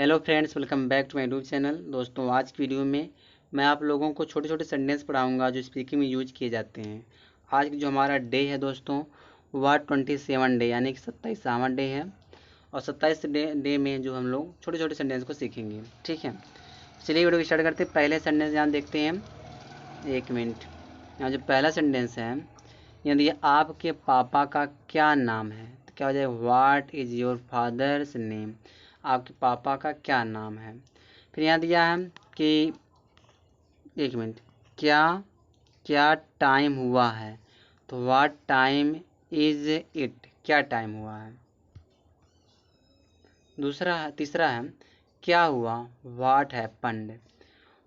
Hello friends, welcome back to my YouTube channel. दोस्तों, आज की वीडियो में मैं आप लोगों को छोटे छोटे सेंटेंस पढ़ाऊंगा जो स्पीकिंग में यूज किए जाते हैं। आज जो हमारा डे है दोस्तों, वह 27 डे यानी कि 27वां डे है। और 27 डे में जो हम लोग छोटे छोटे सेंटेंस को सीखेंगे, ठीक है। चलिए वीडियो स्टार्ट करते हैं। पहले सेंटेंस यहाँ देखते हैं। एक मिनट। यहाँ जो पहला सेंटेंस है, यदि आपके पापा का क्या नाम है, तो क्या हो जाएगा? What is your father's name. आपके पापा का क्या नाम है। फिर यहाँ दिया है कि एक मिनट, क्या क्या टाइम हुआ है, तो व्हाट टाइम इज इट। क्या टाइम हुआ है। तीसरा है क्या हुआ, व्हाट हैपेंड।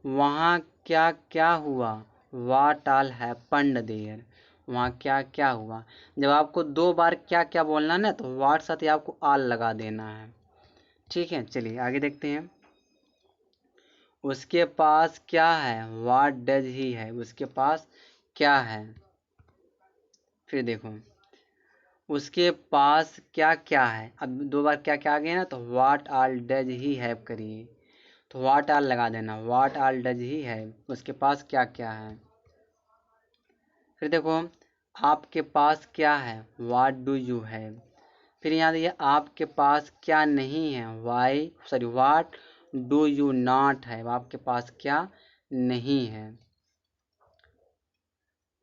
वहाँ क्या क्या हुआ, व्हाट ऑल हैपेंड देयर। वहाँ क्या क्या हुआ। जब आपको 2 बार क्या क्या बोलना ना, तो व्हाट साथ ही आपको ऑल लगा देना है, ठीक है। चलिए आगे देखते हैं। उसके पास क्या है, व्हाट डज ही है। उसके पास क्या है। फिर देखो, उसके पास क्या क्या है। अब 2 बार क्या क्या आ गया ना, तो what all does he have करिए, तो व्हाट ऑल लगा देना। व्हाट ऑल डज ही है, उसके पास क्या क्या है। फिर देखो, आपके पास क्या है, व्हाट डू यू हैव। फिर यहाँ देखिए, आपके पास क्या नहीं है, व्हाट डू यू नॉट है। आपके पास क्या नहीं है।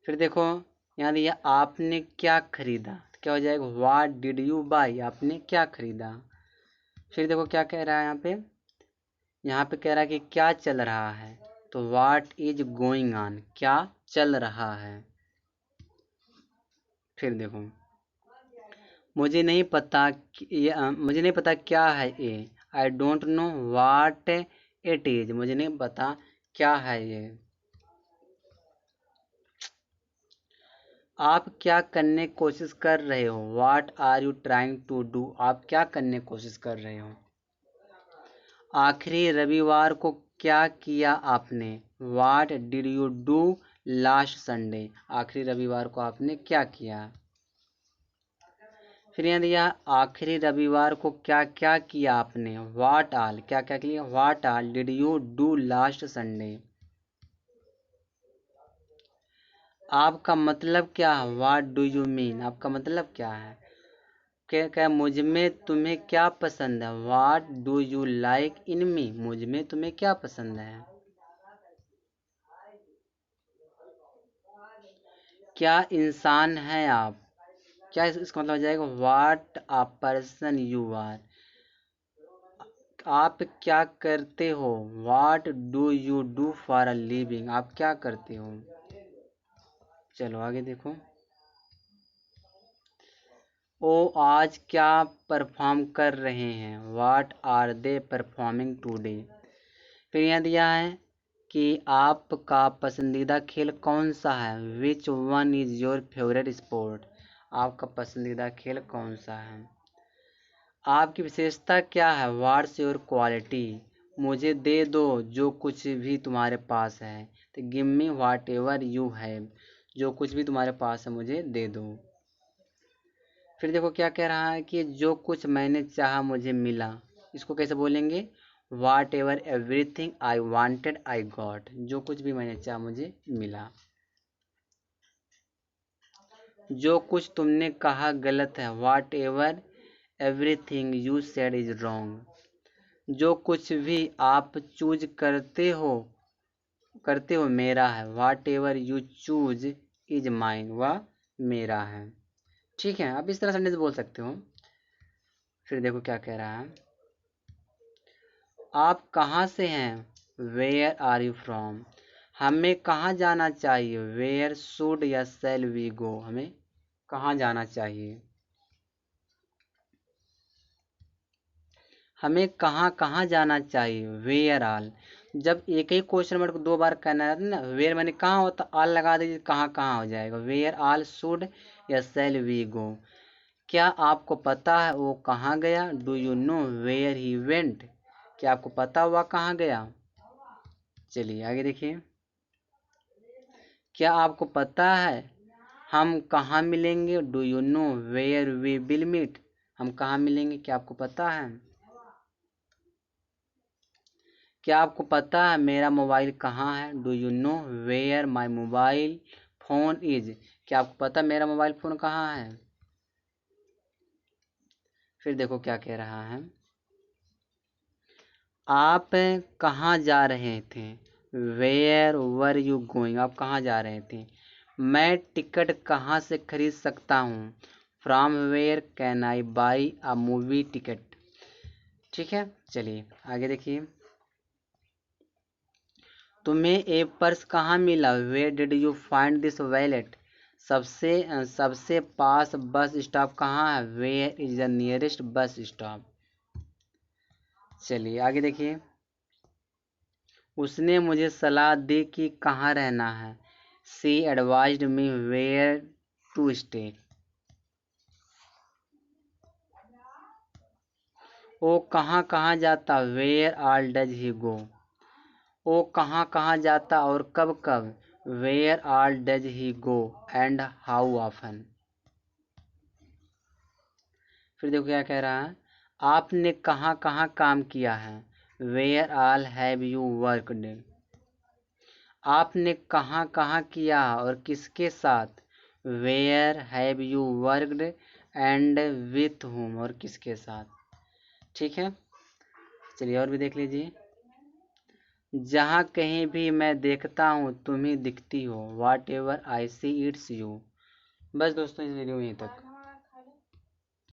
फिर देखो, यहाँ देखिए, आपने क्या खरीदा, तो क्या हो जाएगा? What did you by. आपने क्या खरीदा। फिर देखो क्या कह रहा है यहाँ पे कह रहा है कि क्या चल रहा है, तो व्हाट इज गोइंग ऑन। क्या चल रहा है। फिर देखो, मुझे नहीं पता क्या है ये। I don't know what it is. मुझे नहीं पता क्या है ये। आप क्या करने की कोशिश कर रहे हो, what are you trying to do. आप क्या करने की कोशिश कर रहे हो। आखिरी रविवार को क्या किया आपने, what did you do last Sunday. आखिरी रविवार को आपने क्या किया। फिर यहाँ दिया, आखिरी रविवार को क्या क्या किया आपने, व्हाट ऑल। क्या क्या किया, what all did you do last Sunday. आपका मतलब क्या है, व्हाट डू यू मीन। आपका मतलब क्या है। क्या मुझ में तुम्हें क्या पसंद है, what do you like in me. मुझ में तुम्हें क्या पसंद है। क्या इंसान है आप। क्या इसका मतलब हो जाएगा, what a person you are. आप क्या करते हो, what do you do for a living. आप क्या करते हो। चलो आगे देखो। ओ आज क्या परफॉर्म कर रहे हैं, what are they performing today. फिर यहाँ दिया है कि आपका पसंदीदा खेल कौन सा है, which one is your favourite sport. आपका पसंदीदा खेल कौन सा है। आपकी विशेषता क्या है, व्हाट्स योर क्वालिटी। मुझे दे दो जो कुछ भी तुम्हारे पास है, तो give me what ever you have. जो कुछ भी तुम्हारे पास है मुझे दे दो। फिर देखो क्या कह रहा है कि जो कुछ मैंने चाहा मुझे मिला। इसको कैसे बोलेंगे, whatever everything I wanted I got. जो कुछ भी मैंने चाहा मुझे मिला। जो कुछ तुमने कहा गलत है, whatever everything you said is wrong. जो कुछ भी आप चूज करते हो मेरा है, whatever you choose is mine. वह मेरा है, ठीक है। आप इस तरह सेंटेंस बोल सकते हो। फिर देखो क्या कह रहा है, आप कहाँ से हैं, वेयर आर यू फ्रॉम। हमें कहाँ जाना चाहिए, वेयर शुड या शैल वी गो। हमें कहाँ जाना चाहिए। हमें कहाँ कहाँ जाना चाहिए, वेयर आल। जब एक ही क्वेश्चन वर्ड को 2 बार कहना है ना, वेयर मैंने कहाँ होता, आल लगा दीजिए, कहाँ कहाँ हो जाएगा। वेयर आल शुड या शैल वी गो। क्या आपको पता है वो कहाँ गया, do you know where he went. क्या आपको पता हुआ कहाँ गया। चलिए आगे देखिए। क्या आपको पता है हम कहाँ मिलेंगे, do you know where we will meet. हम कहाँ मिलेंगे, क्या आपको पता है। क्या आपको पता है मेरा मोबाइल कहाँ है? Do you know where my mobile phone is? क्या आपको पता मेरा मोबाइल फ़ोन कहाँ है? फिर देखो क्या कह रहा है, आप कहाँ जा रहे थे? Where were you going? आप कहाँ जा रहे थे? मैं टिकट कहाँ से खरीद सकता हूँ? From where can I buy a movie ticket? ठीक है, चलिए आगे देखिए। तुम्हें ये पर्स कहाँ मिला? Where did you find this wallet? सबसे पास बस स्टॉप कहाँ है? Where is the nearest bus stop? चलिए आगे देखिए। उसने मुझे सलाह दी कि कहाँ रहना है। She advised me where to stay. वो कहाँ कहाँ जाता? Where all does he go? वो कहाँ कहाँ जाता और कब कब? Where all does he go and how often? फिर देखो क्या कह रहा है, आपने कहाँ कहाँ काम किया है? Where all have you worked? आपने कहाँ कहाँ किया और किसके साथ? Where have you worked and with whom? और किसके साथ? ठीक है, चलिए और भी देख लीजिए। जहाँ कहीं भी मैं देखता हूँ तुम ही दिखती हो। Whatever I see it's you. बस दोस्तों इस वीडियो में यहीं तक।